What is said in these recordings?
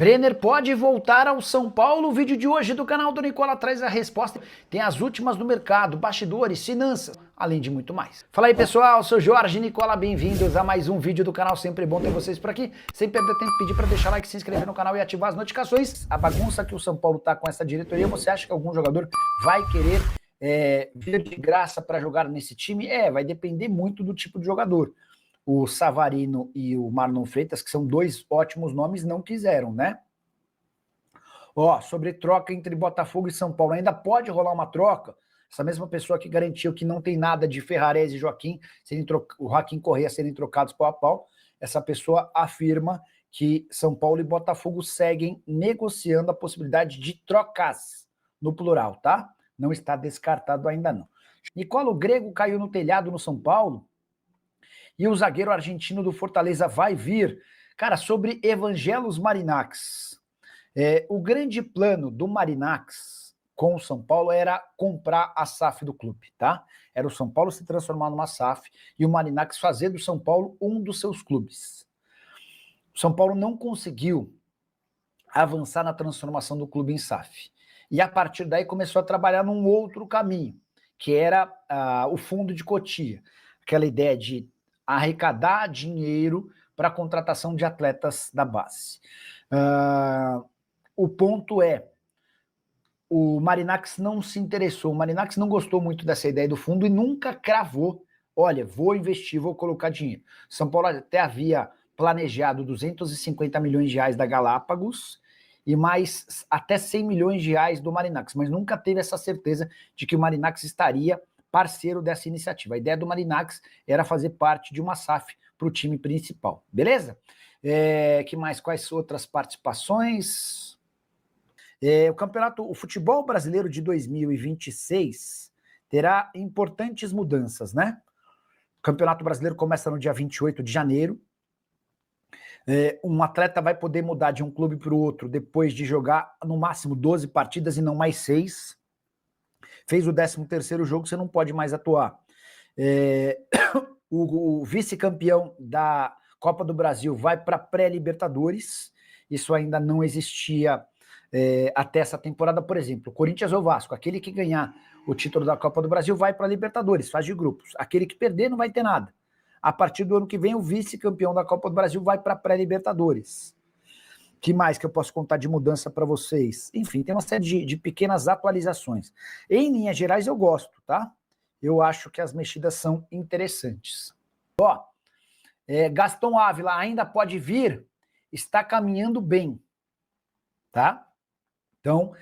Brenner pode voltar ao São Paulo? O vídeo de hoje do canal do Nicola traz a resposta. Tem as últimas do mercado, bastidores, finanças, além de muito mais. Fala aí pessoal, sou Jorge Nicola, bem-vindos a mais um vídeo do canal. Sempre bom ter vocês por aqui. Sem perder tempo, pedir para deixar like, se inscrever no canal e ativar as notificações. A bagunça que o São Paulo tá com essa diretoria, você acha que algum jogador vai querer vir de graça para jogar nesse time? Vai depender muito do tipo de jogador. O Savarino e o Marlon Freitas, que são dois ótimos nomes, não quiseram, né? Sobre troca entre Botafogo e São Paulo, ainda pode rolar uma troca? Essa mesma pessoa que garantiu que não tem nada de Ferrarese e Joaquim, o Joaquim Correa serem trocados pau a pau, essa pessoa afirma que São Paulo e Botafogo seguem negociando a possibilidade de trocas, no plural, tá? Não está descartado ainda não. Nicola, o grego caiu no telhado no São Paulo? E o zagueiro argentino do Fortaleza vai vir? Cara, sobre Evangelos Marinax. O grande plano do Marinax com o São Paulo era comprar a SAF do clube, tá? Era o São Paulo se transformar numa SAF e o Marinax fazer do São Paulo um dos seus clubes. O São Paulo não conseguiu avançar na transformação do clube em SAF. E a partir daí começou a trabalhar num outro caminho, que era o fundo de Cotia. Aquela ideia de arrecadar dinheiro para a contratação de atletas da base. O ponto é, o Marinax não se interessou, o Marinax não gostou muito dessa ideia do fundo e nunca cravou, olha, vou investir, vou colocar dinheiro. São Paulo até havia planejado 250 milhões de reais da Galápagos e mais até 100 milhões de reais do Marinax, mas nunca teve essa certeza de que o Marinax estaria parceiro dessa iniciativa. A ideia do Marinax era fazer parte de uma SAF para o time principal, beleza? Que mais? Quais outras participações? O futebol brasileiro de 2026 terá importantes mudanças, né? O Campeonato Brasileiro começa no dia 28 de janeiro. Um atleta vai poder mudar de um clube para o outro depois de jogar no máximo 12 partidas e não mais 6. Fez o 13º jogo, você não pode mais atuar. O vice-campeão da Copa do Brasil vai para pré-Libertadores. Isso ainda não existia até essa temporada, por exemplo. Corinthians ou Vasco, aquele que ganhar o título da Copa do Brasil vai para Libertadores, fase de grupos. Aquele que perder não vai ter nada. A partir do ano que vem, o vice-campeão da Copa do Brasil vai para pré-Libertadores. Que mais que eu posso contar de mudança para vocês? Enfim, tem uma série de pequenas atualizações. Em linhas gerais, eu gosto, tá? Eu acho que as mexidas são interessantes. Gaston Ávila ainda pode vir? Está caminhando bem, tá? Então,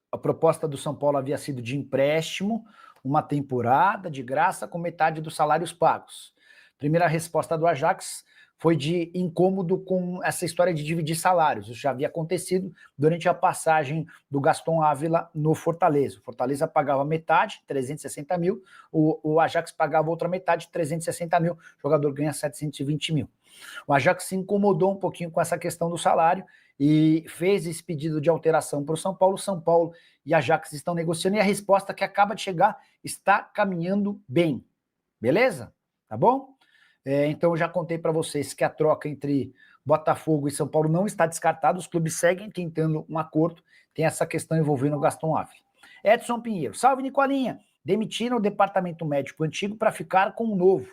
a proposta do São Paulo havia sido de empréstimo, uma temporada de graça com metade dos salários pagos. Primeira resposta do Ajax foi de incômodo com essa história de dividir salários. Isso já havia acontecido durante a passagem do Gaston Ávila no Fortaleza. O Fortaleza pagava metade, 360 mil, o Ajax pagava outra metade, 360 mil, o jogador ganha 720 mil. O Ajax se incomodou um pouquinho com essa questão do salário e fez esse pedido de alteração para o São Paulo. São Paulo e Ajax estão negociando e a resposta que acaba de chegar está caminhando bem. Beleza? Tá bom? Então eu já contei para vocês que a troca entre Botafogo e São Paulo não está descartada, os clubes seguem tentando um acordo, tem essa questão envolvendo o Gaston Ávila. Edson Pinheiro, salve Nicolinha, demitiram o departamento médico antigo para ficar com o novo,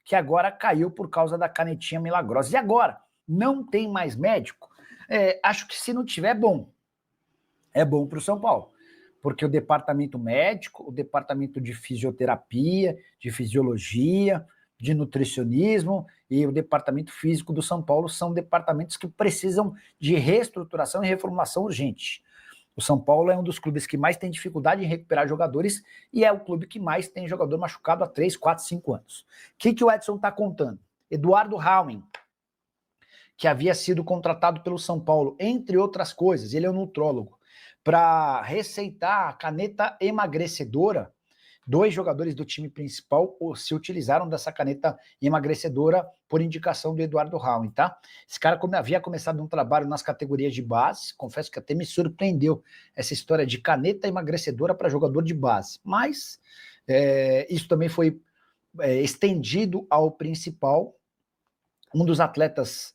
que agora caiu por causa da canetinha milagrosa. E agora? Não tem mais médico? Acho que se não tiver, é bom. É bom para o São Paulo, porque o departamento médico, o departamento de fisioterapia, de fisiologia, de nutricionismo e o departamento físico do São Paulo são departamentos que precisam de reestruturação e reformulação urgente. O São Paulo é um dos clubes que mais tem dificuldade em recuperar jogadores e é o clube que mais tem jogador machucado há 3, 4, 5 anos. O que o Edson está contando? Eduardo Raumen, que havia sido contratado pelo São Paulo, entre outras coisas, ele é um nutrólogo, para receitar a caneta emagrecedora. 2 jogadores do time principal se utilizaram dessa caneta emagrecedora por indicação do Eduardo Raumen, tá? Esse cara havia começado um trabalho nas categorias de base, confesso que até me surpreendeu essa história de caneta emagrecedora para jogador de base, mas isso também foi estendido ao principal. Um dos atletas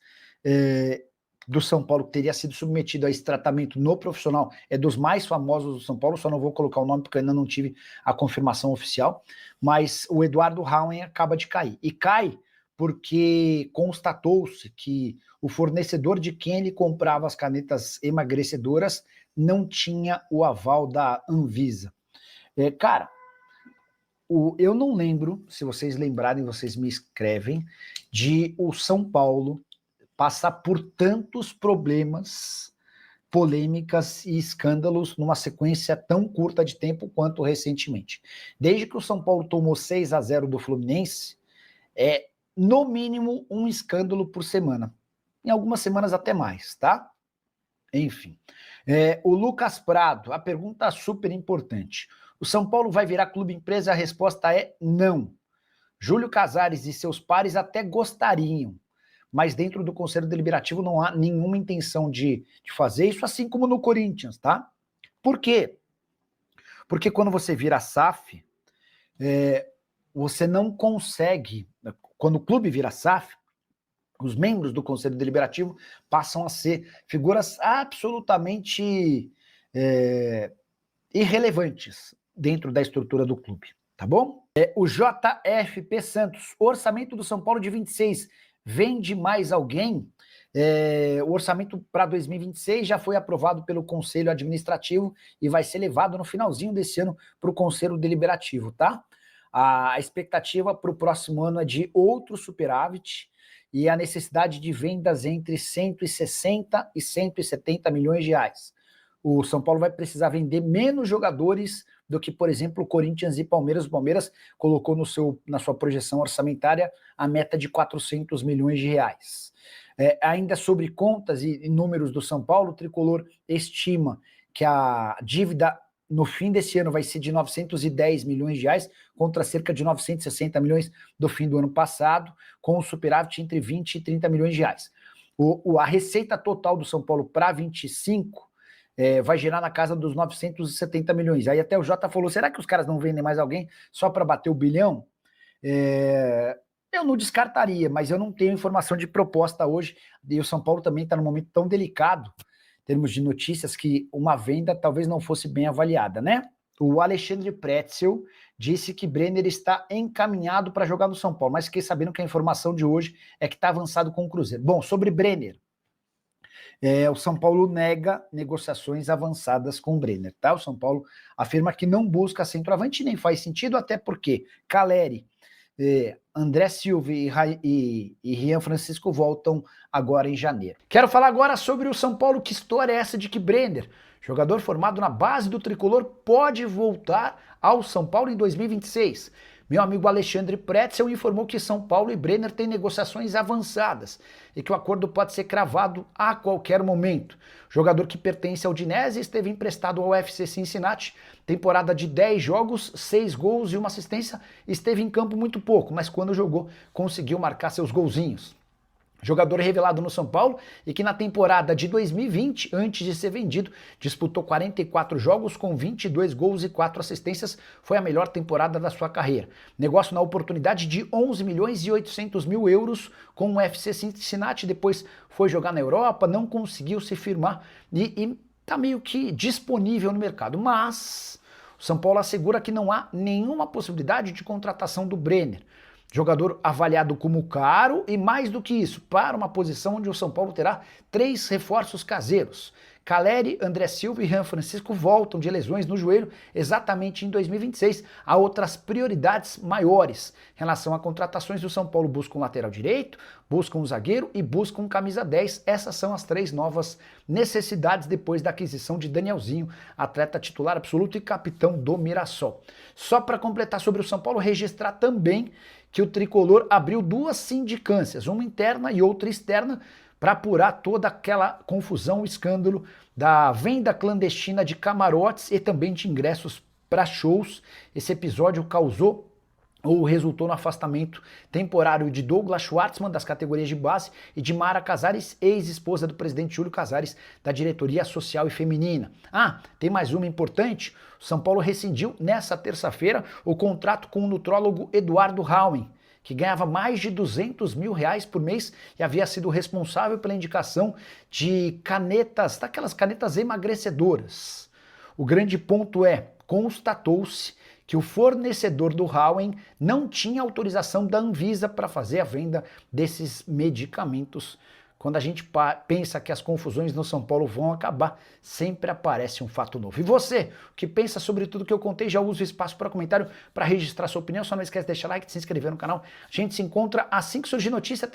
do São Paulo que teria sido submetido a esse tratamento no profissional é dos mais famosos do São Paulo, só não vou colocar o nome porque ainda não tive a confirmação oficial, mas o Eduardo Rauen acaba de cair. E cai porque constatou-se que o fornecedor de quem ele comprava as canetas emagrecedoras não tinha o aval da Anvisa. Cara, eu não lembro, se vocês lembrarem, vocês me escrevem, de o São Paulo passar por tantos problemas, polêmicas e escândalos numa sequência tão curta de tempo quanto recentemente. Desde que o São Paulo tomou 6-0 do Fluminense, no mínimo um escândalo por semana. Em algumas semanas até mais, tá? Enfim. O Lucas Prado, a pergunta super importante. O São Paulo vai virar clube empresa? A resposta é não. Júlio Casares e seus pares até gostariam, mas dentro do Conselho Deliberativo não há nenhuma intenção de fazer isso, assim como no Corinthians, tá? Por quê? Porque quando você vira SAF, você não consegue, quando o clube vira SAF, os membros do Conselho Deliberativo passam a ser figuras absolutamente irrelevantes dentro da estrutura do clube, tá bom? O JFP Santos, orçamento do São Paulo de 26, vende mais alguém? O orçamento para 2026 já foi aprovado pelo Conselho Administrativo e vai ser levado no finalzinho desse ano para o Conselho Deliberativo, tá? A expectativa para o próximo ano é de outro superávit e a necessidade de vendas entre 160 e 170 milhões de reais. O São Paulo vai precisar vender menos jogadores do que, por exemplo, o Corinthians e Palmeiras. O Palmeiras colocou na sua projeção orçamentária a meta de 400 milhões de reais. Ainda sobre contas e números do São Paulo, o Tricolor estima que a dívida no fim desse ano vai ser de 910 milhões de reais, contra cerca de 960 milhões do fim do ano passado, com o superávit entre 20 e 30 milhões de reais. A receita total do São Paulo para 25 vai gerar na casa dos 970 milhões. Aí até o Jota falou, será que os caras não vendem mais alguém só para bater o bilhão? Eu não descartaria, mas eu não tenho informação de proposta hoje, e o São Paulo também está num momento tão delicado, em termos de notícias, que uma venda talvez não fosse bem avaliada, né? O Alexandre Pretzel disse que Brenner está encaminhado para jogar no São Paulo, mas fiquei sabendo que a informação de hoje é que está avançado com o Cruzeiro. Bom, sobre Brenner, o São Paulo nega negociações avançadas com o Brenner, tá? O São Paulo afirma que não busca centroavante, nem faz sentido, até porque Caleri, André Silva e Rian Francisco voltam agora em janeiro. Quero falar agora sobre o São Paulo. Que história é essa de que Brenner, jogador formado na base do Tricolor, pode voltar ao São Paulo em 2026? Meu amigo Alexandre Pretzel informou que São Paulo e Brenner têm negociações avançadas e que o acordo pode ser cravado a qualquer momento. O jogador, que pertence ao Udinese, esteve emprestado ao FC Cincinnati, temporada de 10 jogos, 6 gols e 1 assistência, esteve em campo muito pouco, mas quando jogou conseguiu marcar seus golzinhos. Jogador revelado no São Paulo e que na temporada de 2020, antes de ser vendido, disputou 44 jogos com 22 gols e 4 assistências, foi a melhor temporada da sua carreira. Negócio na oportunidade de 11 milhões e 800 mil euros com o FC Cincinnati, depois foi jogar na Europa, não conseguiu se firmar e tá meio que disponível no mercado, mas o São Paulo assegura que não há nenhuma possibilidade de contratação do Brenner. Jogador avaliado como caro e, mais do que isso, para uma posição onde o São Paulo terá 3 reforços caseiros. Caleri, André Silva e Rian Francisco voltam de lesões no joelho exatamente em 2026. Há outras prioridades maiores. Em relação a contratações, o São Paulo busca um lateral direito, busca um zagueiro e busca um camisa 10. Essas são as 3 novas necessidades depois da aquisição de Danielzinho, atleta titular absoluto e capitão do Mirassol. Só para completar sobre o São Paulo, registrar também que o Tricolor abriu 2 sindicâncias, uma interna e outra externa, para apurar toda aquela confusão, o escândalo da venda clandestina de camarotes e também de ingressos para shows. Esse episódio causou ou resultou no afastamento temporário de Douglas Schwartzman, das categorias de base, e de Mara Casares, ex-esposa do presidente Júlio Casares, da diretoria social e feminina. Tem mais uma importante. O São Paulo rescindiu nessa terça-feira o contrato com o nutrólogo Eduardo Rauen, que ganhava mais de R$200 mil por mês e havia sido responsável pela indicação de canetas, daquelas canetas emagrecedoras. O grande ponto é, constatou-se que o fornecedor do Hawin não tinha autorização da Anvisa para fazer a venda desses medicamentos. Quando a gente pensa que as confusões no São Paulo vão acabar, sempre aparece um fato novo. E você, o que pensa sobre tudo que eu contei, já usa o espaço para comentário para registrar sua opinião. Só não esquece de deixar like, de se inscrever no canal. A gente se encontra assim que surgir notícia.